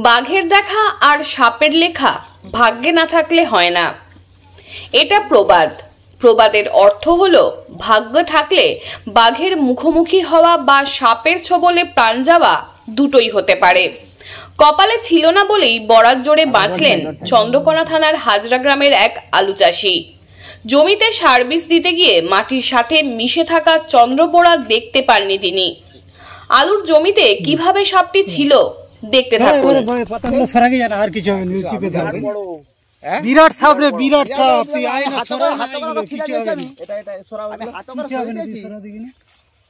বাঘের দেখা আর সাপের লেখা ভাগ্যে না থাকলে হয় না, এটা প্রবাদ। প্রবাদের অর্থ হলো ভাগ্য থাকলে বাঘের মুখোমুখি হওয়া বা সাপের ছোবলে প্রাণ যাওয়া দুটোই হতে পারে। কপালে ছিল না বলেই বরাত জোরে বাঁচলেন চন্দ্রকোনা থানার হাজরা গ্রামের এক আলু চাষি। জমিতে সার বীজ দিতে গিয়ে মাটির সাথে মিশে থাকা চন্দ্রবোড়া দেখতে পাননি তিনি। আলুর জমিতে কিভাবে সাপটি ছিল দেখতে থাকুন। বিরাট সাপ রে, বিরাট সাপ। তুই আয় না,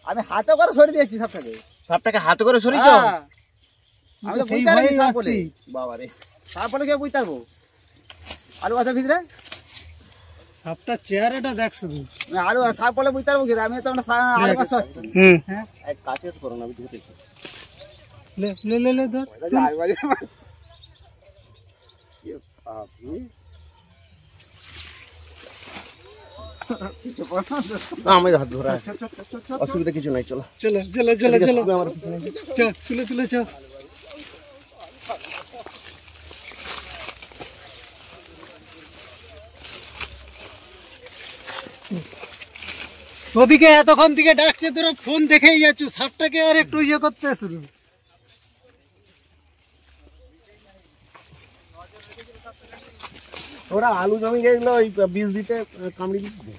আমি হাতে করে সরিয়ে দিয়েছি সাপটাকে। সাপটাকে হাতে করে সরিয়েছো? আমি তো বুঝতে পারিনি সাপ বলে। বাবা রে, সাপ বলে কে বুঝতে পারবো? আলু গাছের ভিতরে সাপটা চেহারাটা দেখ শুধু। আলু সাপ বলে বুঝতে পারবো কি? আমি তো আলু গাছ হচ্ছে। হ্যাঁ, এক কাছে করো না, আমি দেখেছি। ले ले ले ले धर আমার হাত ধরা অসুবিধা কিছু নাই। চলো চলো চলো চলো চলো, চল চলে চলে চল। ওদিকে এতক্ষণ থেকে ডাকছে, তোরা ফোন দেখেই যাচ্ছ। সাপটাকে আর একটু ইয়ে করতে শুরু। ওরা আলু জমি গেছিল ওই বীজ দিতে, কামড়ি দিতে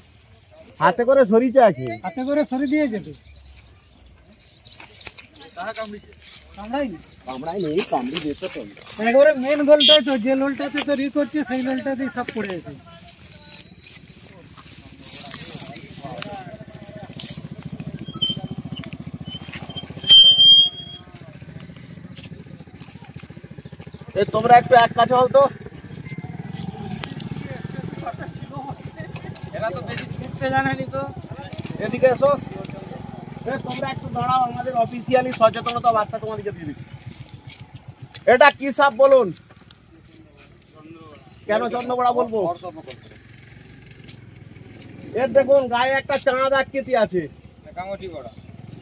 হাতে করে সরিয়েছে আছে। হাতে করে সরিয়ে দিয়েছে তো? কামড়াই নেই, কামড়ি দিতে তো। একবারে মেন গোলটাই তো, যে লোলটাতে তো রি করছে সেই লোলটাতেই সব পড়ে আছে। তোমরা একটু এক কাছে হও তো। এরা তো বেশি ছুটতে জানেনি তো। এদিকে এসো। তোমরা একটু দাঁড়াও, আমাদের অফিসিয়ালি সচেতনতা বার্তা তোমাদেরকে দিয়ে দিচ্ছি। এটা কি সাপ বলুন? কেন চন্দ্রবোড়া বলবো? এর দেখুন গায়ে একটা চাঁদ আকৃতি আছে।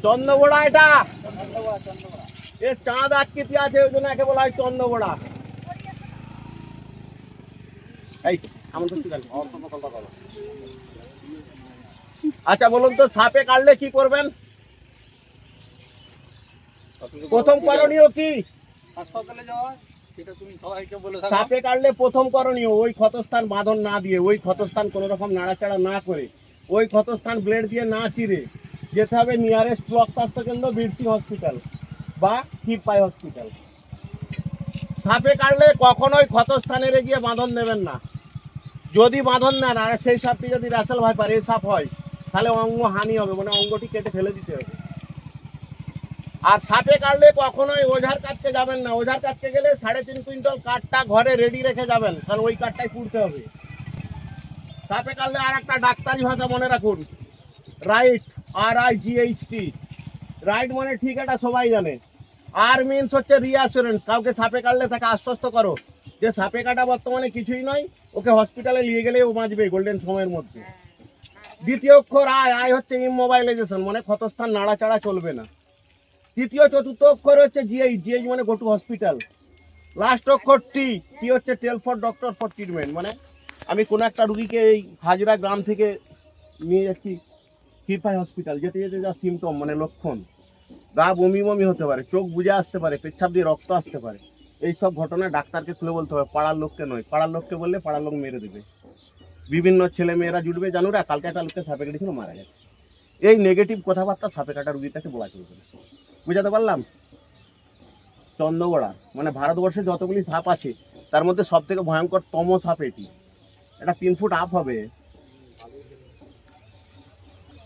চন্দ্রবোড়া, এটা এর চাঁদ আকৃতি আছে, ওই জন্য একে বলা হয় চন্দ্রবোড়া। আচ্ছা বলুন তো, সাপে কাটলে কি করবেন? প্রথম করণীয় কি? হাসপাতালে যাওয়া। সাপে কাটলে প্রথম করণীয় ওই ক্ষতস্থান বাঁধন না দিয়ে, ওই ক্ষতস্থান কোনো রকম নাড়াচাড়া না করে, ওই ক্ষতস্থান ব্লেড দিয়ে না চিরে যেতে হবে নিয়ারেস্ট ব্লক স্বাস্থ্যকেন্দ্র, বিরসি হসপিটাল বা হিপাই হসপিটাল। সাপে কাটলে কখনোই ক্ষতস্থানের গিয়ে বাঁধন নেবেন না। যদি বাঁধন নেন আর সেই সাপটি যদি র্যাসেল ভাইপার এই সাপ হয়, তাহলে অঙ্গ হানি হবে, মানে অঙ্গটি কেটে ফেলে দিতে হবে। আর সাপে কাটলে কখনোই ওঝার কাছকে যাবেন না। ওঝার কাছকে গেলে 3.5 কুইন্টাল কাঠটা ঘরে রেডি রেখে যাবেন, কারণ ওই কাঠটাই পুড়তে হবে। সাপে কাটলে আর একটা ডাক্তারি ভাষা মনে রাখুন, রাইট, RIGHT। রাইট মানে ঠিক, এটা সবাই জানে। আর মিনস হচ্ছে রিঅ্যাসুরেন্স। কাউকে সাপে কাটলে তাকে আশ্বস্ত করো যে সাপে কাটা বর্তমানে কিছুই নয়, ওকে হসপিটালে নিয়ে গেলে ও বাঁচবে গোল্ডেন সময়ের মধ্যে। দ্বিতীয় অক্ষর আই হচ্ছে ইমোবাইলাইজেশন, মানে ক্ষতস্থান নাড়াচাড়া চলবে না। তৃতীয় চতুর্থ অক্ষর হচ্ছে GH মানে গো টু হসপিটাল। লাস্ট অক্ষর টি হচ্ছে টেল ফর ডক্টর ফর ট্রিটমেন্ট, মানে আমি কোনো একটা রুগীকে এই হাজরা গ্রাম থেকে নিয়ে যাচ্ছি হিপাই হসপিটাল, যেতে যেতে যা সিমটম মানে লক্ষণ, গা বমি বমি হতে পারে, চোখ বুজে আসতে পারে, পেচ্ছাপ দিয়ে রক্ত আসতে পারে, এইসব ঘটনা ডাক্তারকে খুলে বলতে হবে, পাড়ার লোককে নয়। পাড়ার লোককে বললে পাড়ার লোক মেরে দেবে। বিভিন্ন ছেলে মেয়েরা জুটবে, জানুরা কালকে একটা লোককে সাপে কেটেছিল, মারা গেছে। এই নেগেটিভ কথাবার্তা সাপে কাটা রুগীটাকে বলা চলবে না। বুঝাতে পারলাম? চন্দ্রবোড়া মানে ভারতবর্ষে যতগুলি সাপ আছে তার মধ্যে সব থেকে ভয়ঙ্কর তম সাপ এটি। এটা 3 ফুট আপ হবে,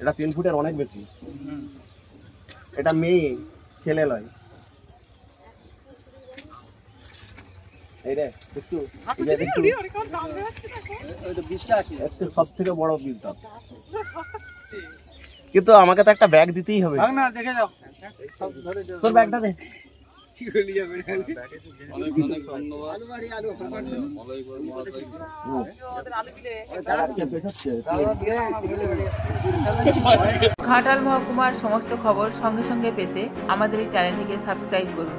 এটা 3 ফুটের অনেক বেশি। এটা মেয়ে, ছেলে লয়। এই রে একটু সব থেকে বড় বিষ, কিন্তু আমাকে তো একটা ব্যাগ দিতেই হবে। তোর ব্যাগটা দে। অনেক অনেক ধন্যবাদ। ঘাটাল মহকুমার সমস্ত খবর সঙ্গে সঙ্গে পেতে আমাদের এই চ্যানেলটিকে সাবস্ক্রাইব করুন।